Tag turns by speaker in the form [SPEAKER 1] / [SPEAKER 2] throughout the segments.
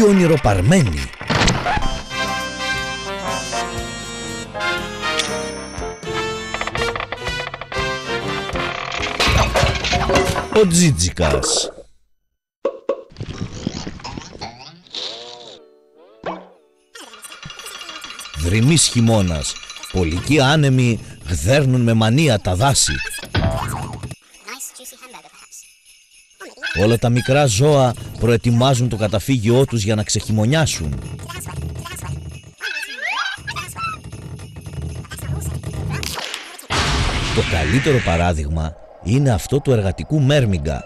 [SPEAKER 1] ονειροπαρμένη. Ο Τζίτζικας. Δρυμής χειμώνας. Πολικοί άνεμοι γδέρνουν με μανία τα δάση. Όλα τα μικρά ζώα προετοιμάζουν το καταφύγιό τους για να ξεχειμωνιάσουν. Το καλύτερο παράδειγμα είναι αυτό του εργατικού Μέρμιγκα.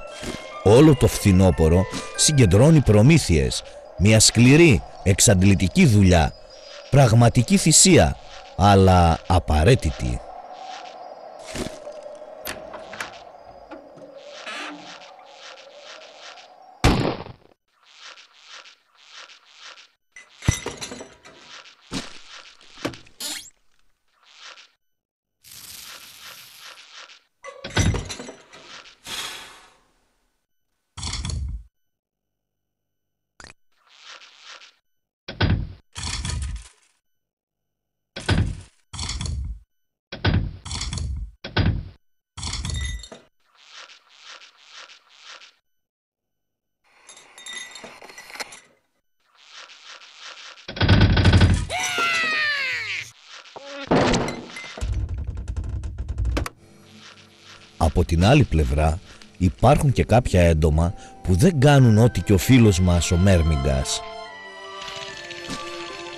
[SPEAKER 1] Όλο το φθινόπωρο συγκεντρώνει προμήθειες. Μια σκληρή, εξαντλητική δουλειά. Πραγματική θυσία, αλλά απαραίτητη. Από την άλλη πλευρά υπάρχουν και κάποια έντομα που δεν κάνουν ό,τι και ο φίλος μας ο Μέρμιγκας.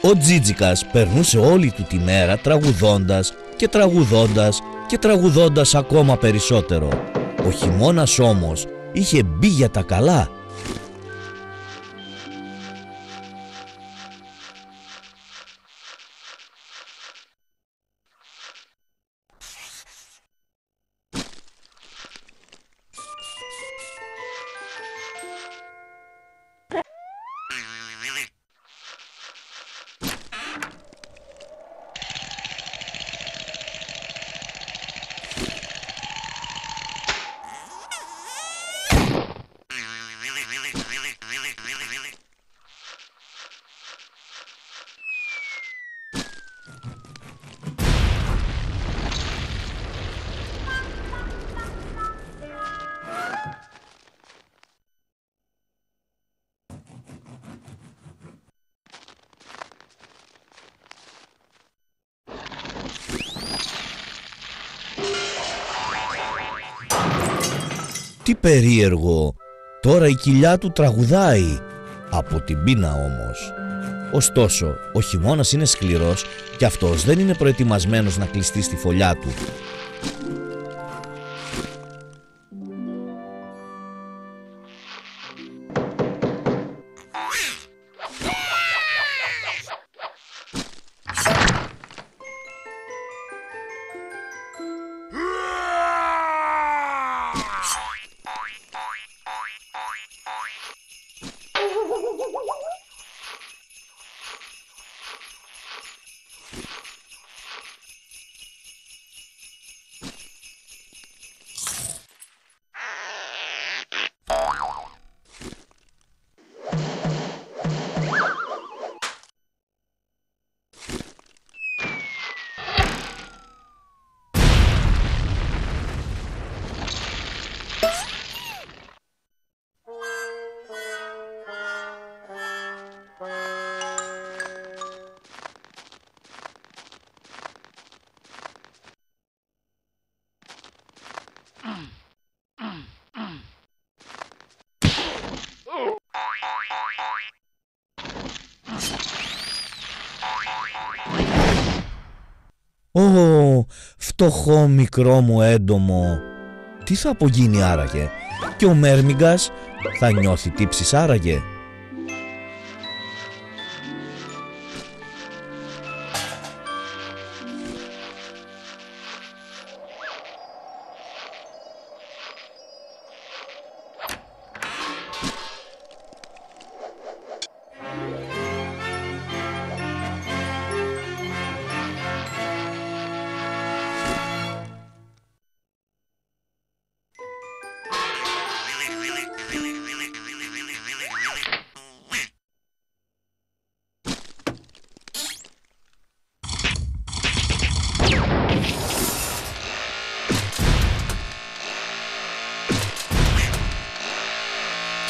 [SPEAKER 1] Ο Τζίτζικας περνούσε όλη του τη μέρα τραγουδώντας και τραγουδώντας και τραγουδώντας ακόμα περισσότερο. Ο χειμώνας όμως είχε μπει για τα καλά. Τι περίεργο, τώρα η κοιλιά του τραγουδάει, από την πείνα όμως. Ωστόσο, ο χειμώνας είναι σκληρός και αυτός δεν είναι προετοιμασμένος να κλειστεί στη φωλιά του. Ω, φτωχό μικρό μου έντομο. Τι θα απογίνει άραγε? Και ο Μέρμιγκας θα νιώθει τύψεις άραγε?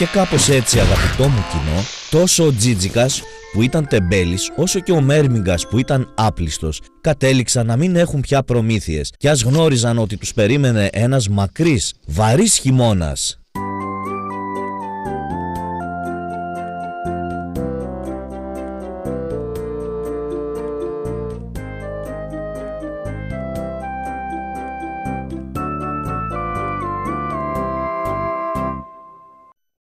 [SPEAKER 1] Και κάπως έτσι, αγαπητό μου κοινό, τόσο ο Τζίτζικας που ήταν τεμπέλης, όσο και ο Μέρμιγκας που ήταν άπλιστος, κατέληξαν να μην έχουν πια προμήθειες, κι ας γνώριζαν ότι τους περίμενε ένας μακρύς, βαρύς χειμώνας.